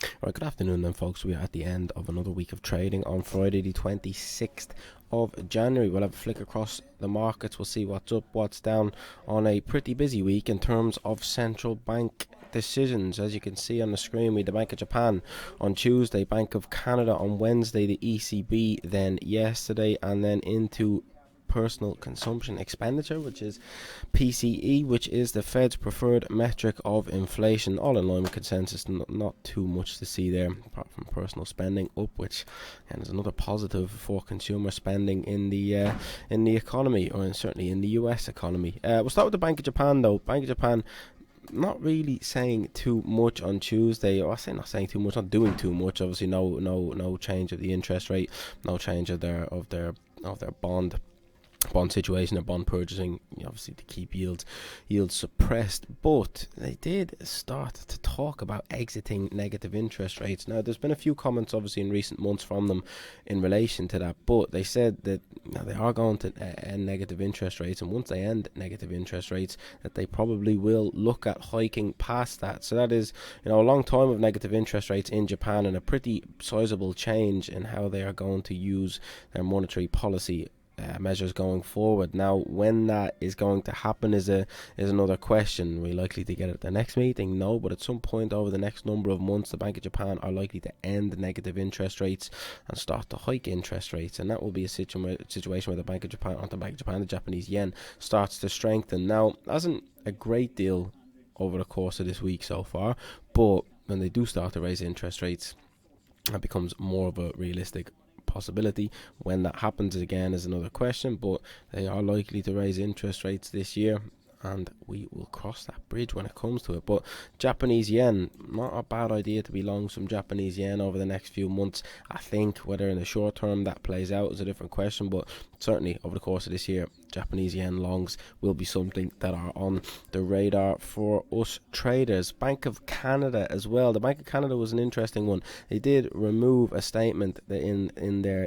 All right, good afternoon then, folks. We are at the end of another week of trading on Friday the 26th of January. We'll have a flick across the markets. We'll see what's up, what's down on a pretty busy week in terms of central bank decisions. As you can see on the screen, we had the Bank of Japan on Tuesday, Bank of Canada on Wednesday, the ECB then yesterday, and then into personal consumption expenditure, which is PCE, which is the Fed's preferred metric of inflation, all in line with consensus. Not too much to see there apart from personal spending up, which is another positive for consumer spending in the economy, or certainly in the US economy. We'll start with the Bank of Japan though. Bank of Japan not really saying too much on Tuesday, or I say not saying too much, not doing too much. Obviously, no change of the interest rate, no change of their bond situation or bond purchasing, obviously to keep yields suppressed. But they did start to talk about exiting negative interest rates. Now, there's been a few comments obviously in recent months from them in relation to that, but they said that they are going to end negative interest rates, and once they end negative interest rates, that they probably will look at hiking past that. So that is a long time of negative interest rates in Japan, and a pretty sizable change in how they are going to use their monetary policy measures going forward. Now, when that is going to happen is another question. Are we likely to get it at the next meeting? No, but at some point over the next number of months, the Bank of Japan are likely to end negative interest rates and start to hike interest rates, and that will be a situation where the Bank of Japan, the Japanese yen, starts to strengthen. Now, hasn't a great deal over the course of this week so far, but when they do start to raise interest rates, that becomes more of a realistic possibility. When that happens again is another question, but they are likely to raise interest rates this year, and we will cross that bridge when it comes to it. But Japanese yen, not a bad idea to be long some Japanese yen over the next few months. I think whether in the short term that plays out is a different question, but certainly over the course of this year, Japanese yen longs will be something that are on the radar for us traders. Bank of Canada as well. The Bank of Canada was an interesting one. They did remove a statement in their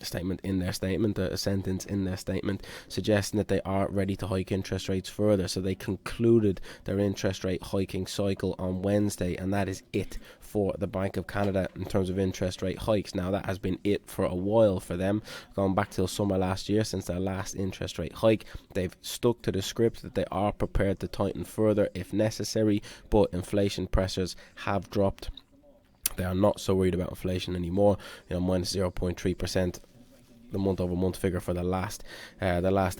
statement, a sentence in their statement suggesting that they are ready to hike interest rates further. So they concluded their interest rate hiking cycle on Wednesday, and that is it for the Bank of Canada in terms of interest rate hikes. Now, that has been it for a while for them, going back till summer last year since their last interest rate hike. They've stuck to the script that they are prepared to tighten further if necessary, but inflation pressures have dropped. They are not so worried about inflation anymore. Minus 0.3%. The month-over-month figure for the last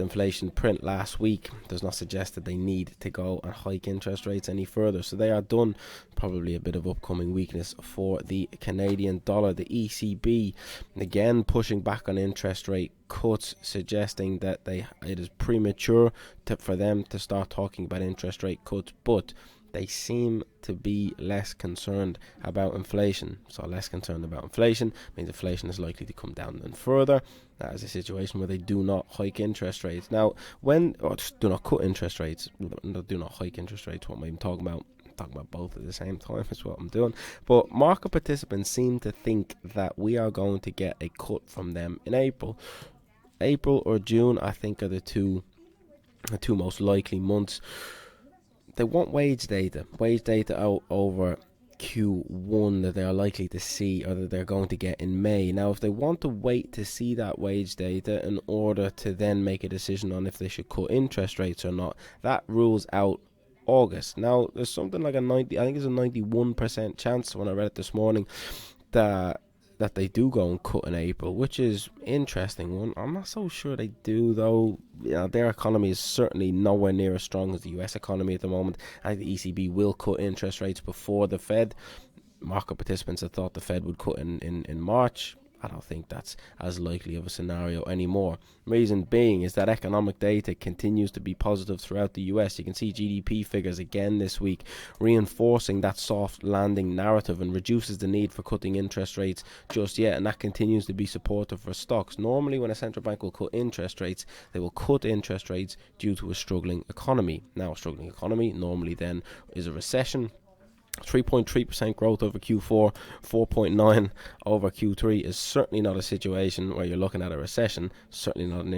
inflation print last week does not suggest that they need to go and hike interest rates any further. So they are done. Probably a bit of upcoming weakness for the Canadian dollar. The ECB again pushing back on interest rate cuts, suggesting that it is premature for them to start talking about interest rate cuts, but they seem to be less concerned about inflation. So less concerned about inflation means inflation is likely to come down then further. That is a situation where they do not hike interest rates. Now, just do not cut interest rates, do not hike interest rates. What am I even talking about? I'm talking about both at the same time is what I'm doing. But market participants seem to think that we are going to get a cut from them in April. April or June, I think, are the two most likely months. They want wage data out over Q1 that they are likely to see, or that they're going to get in May. Now, if they want to wait to see that wage data in order to then make a decision on if they should cut interest rates or not, that rules out August. Now, there's something like I think it's a 91% chance when I read it this morning that they do go and cut in April, which is interesting one. I'm not so sure they do, though. Their economy is certainly nowhere near as strong as the US economy at the moment. I think the ECB will cut interest rates before the Fed. Market participants had thought the Fed would cut in March. I don't think that's as likely of a scenario anymore. Reason being is that economic data continues to be positive throughout the US. You can see GDP figures again this week, reinforcing that soft landing narrative and reduces the need for cutting interest rates just yet, and that continues to be supportive for stocks. Normally, when a central bank will cut interest rates, they will cut interest rates due to a struggling economy. Now, a struggling economy normally then is a recession. 3.3% growth over Q4, 4.9 over Q3 is certainly not a situation where you're looking at a recession. Certainly not an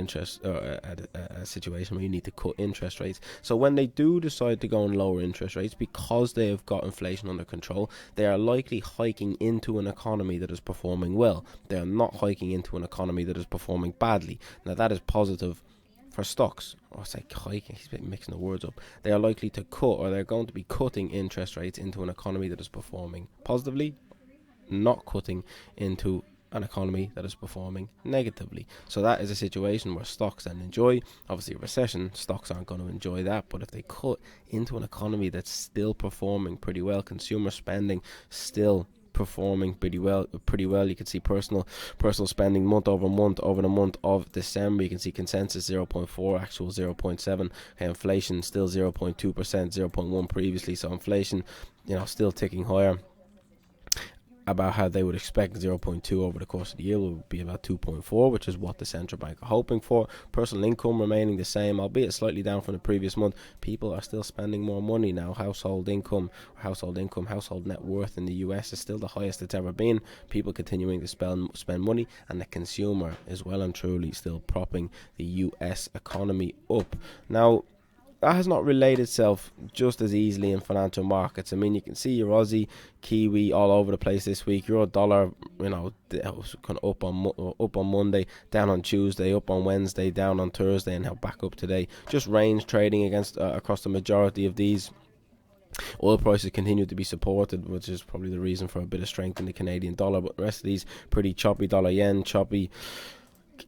a situation where you need to cut interest rates. So when they do decide to go and lower interest rates because they have got inflation under control, they are likely hiking into an economy that is performing well. They are not hiking into an economy that is performing badly. Now that is positive for stocks. I say hiking, he's mixing the words up. They are likely to cut, or they're going to be cutting interest rates into an economy that is performing positively, not cutting into an economy that is performing negatively. So that is a situation where stocks then enjoy. Obviously a recession, stocks aren't going to enjoy that, but if they cut into an economy that's still performing pretty well, consumer spending still performing pretty well. You can see personal spending month over month over the month of December. You can see consensus 0.4, actual 0.7. Inflation still 0.2%, 0.1 previously. So inflation, still ticking higher. About how they would expect 0.2 over the course of the year will be about 2.4, which is what the central bank are hoping for. Personal income remaining the same, albeit slightly down from the previous month. People are still spending more money now. Household net worth in the US is still the highest it's ever been. People continuing to spend money, and the consumer is well and truly still propping the US economy up. Now, that has not relayed itself just as easily in financial markets. I mean, you can see your Aussie, Kiwi all over the place this week. Euro dollar, was kind of up on Monday, down on Tuesday, up on Wednesday, down on Thursday, and now back up today. Just range trading against across the majority of these. Oil prices continue to be supported, which is probably the reason for a bit of strength in the Canadian dollar. But the rest of these pretty choppy. Dollar yen choppy.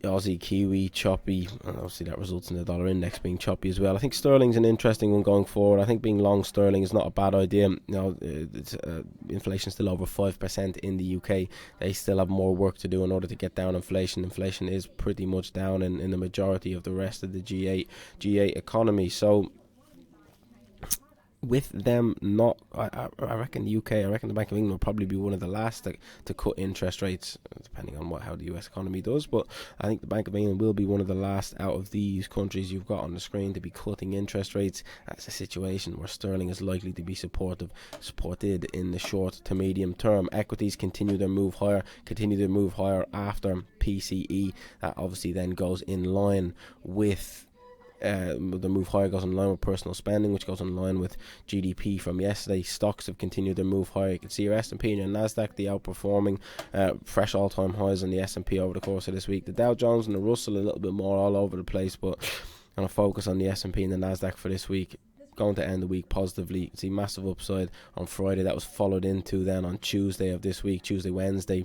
Aussie, Kiwi, choppy, and obviously that results in the dollar index being choppy as well. I think sterling's an interesting one going forward. I think being long sterling is not a bad idea. Inflation's still over 5% in the UK. They still have more work to do in order to get down inflation. Inflation is pretty much down in the majority of the rest of the G8 economy. So with them not, I reckon the UK, I reckon the Bank of England will probably be one of the last to cut interest rates, depending on how the US economy does. But I think the Bank of England will be one of the last out of these countries you've got on the screen to be cutting interest rates. That's a situation where sterling is likely to be supported in the short to medium term. Equities continue to move higher after PCE. That obviously then goes in line with the move higher, goes in line with personal spending, which goes in line with GDP from yesterday. Stocks have continued to move higher. You can see your S&P and your Nasdaq, the outperforming, fresh all-time highs on the S&P over the course of this week. The Dow Jones and the Russell a little bit more all over the place, but I'm going to focus on the S&P and the Nasdaq for this week. Going to end the week positively. You can see massive upside on Friday. That was followed into then on Tuesday of this week, Wednesday.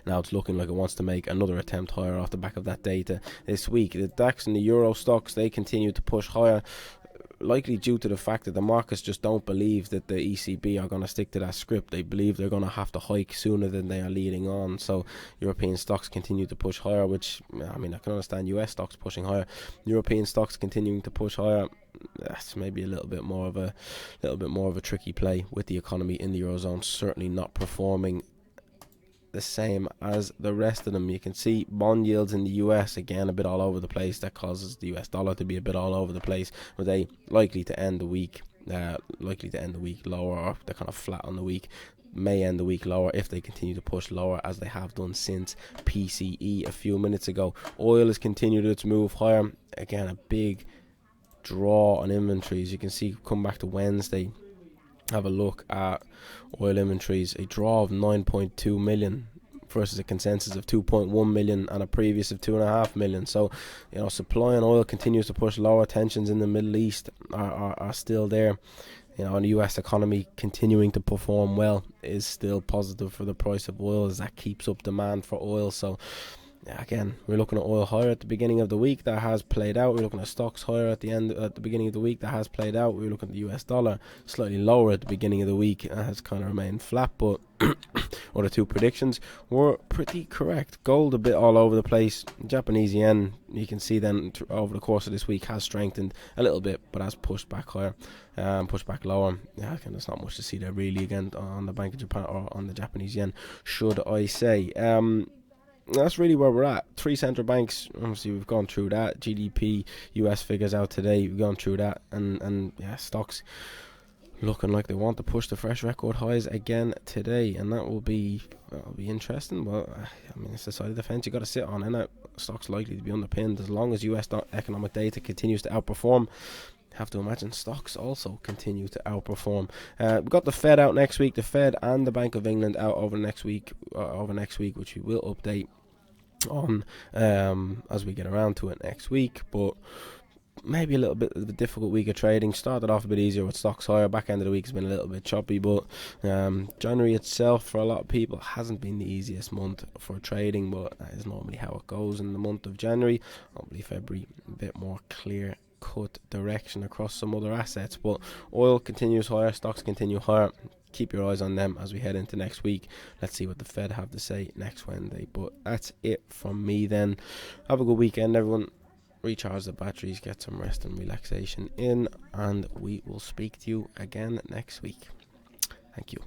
Now it's looking like it wants to make another attempt higher off the back of that data this week. The DAX and the Euro stocks, they continue to push higher, likely due to the fact that the markets just don't believe that the ECB are going to stick to that script. They believe they're going to have to hike sooner than they are leading on. So European stocks continue to push higher, which, I mean, I can understand US stocks pushing higher. European stocks continuing to push higher. That's maybe a little bit more of a tricky play with the economy in the Eurozone certainly not performing the same as the rest of them. You can see bond yields in the US again a bit all over the place. That causes the US dollar to be a bit all over the place, but they likely to end the week lower, or they're kind of flat on the week. May end the week lower if they continue to push lower, as they have done since PCE a few minutes ago. Oil has continued its move higher. Again, a big draw on inventories. You can see, come back to Wednesday, have a look at oil inventories. A draw of 9.2 million versus a consensus of 2.1 million and a previous of 2.5 million. So, supply on oil continues to push lower. Tensions in the Middle East are still there. And the US economy continuing to perform well is still positive for the price of oil, as that keeps up demand for oil. So again, we're looking at oil higher at the beginning of the week. That has played out. We're looking at stocks higher at the beginning of the week. That has played out. We're looking at the US dollar slightly lower at the beginning of the week. It has kind of remained flat, but other two predictions were pretty correct. Gold a bit all over the place. Japanese yen, you can see then over the course of this week, has strengthened a little bit, but has pushed back higher, pushed back lower. There's not much to see there really again on the Bank of Japan or on the Japanese yen, should I say. That's really where we're at. Three central banks, obviously we've gone through that. GDP, US figures out today, we've gone through that, and stocks looking like they want to push the fresh record highs again today, and that'll be interesting. Well, I mean, it's the side of the fence you got to sit on, and stocks likely to be underpinned as long as US economic data continues to outperform. Have to imagine stocks also continue to outperform. We've got the Fed out next week. The Fed and the Bank of England out over next week, which we will update on as we get around to it next week. But maybe a little bit of a difficult week of trading. Started off a bit easier with stocks higher. Back end of the week has been a little bit choppy, but January itself for a lot of people hasn't been the easiest month for trading, but that is normally how it goes in the month of January. Hopefully February a bit more clear cut direction across some other assets, but oil continues higher, stocks continue higher. Keep your eyes on them as we head into next week. Let's see what the Fed have to say next Wednesday. But that's it from me then. Have a good weekend, everyone. Recharge the batteries, get some rest and relaxation in, and we will speak to you again next week. Thank you.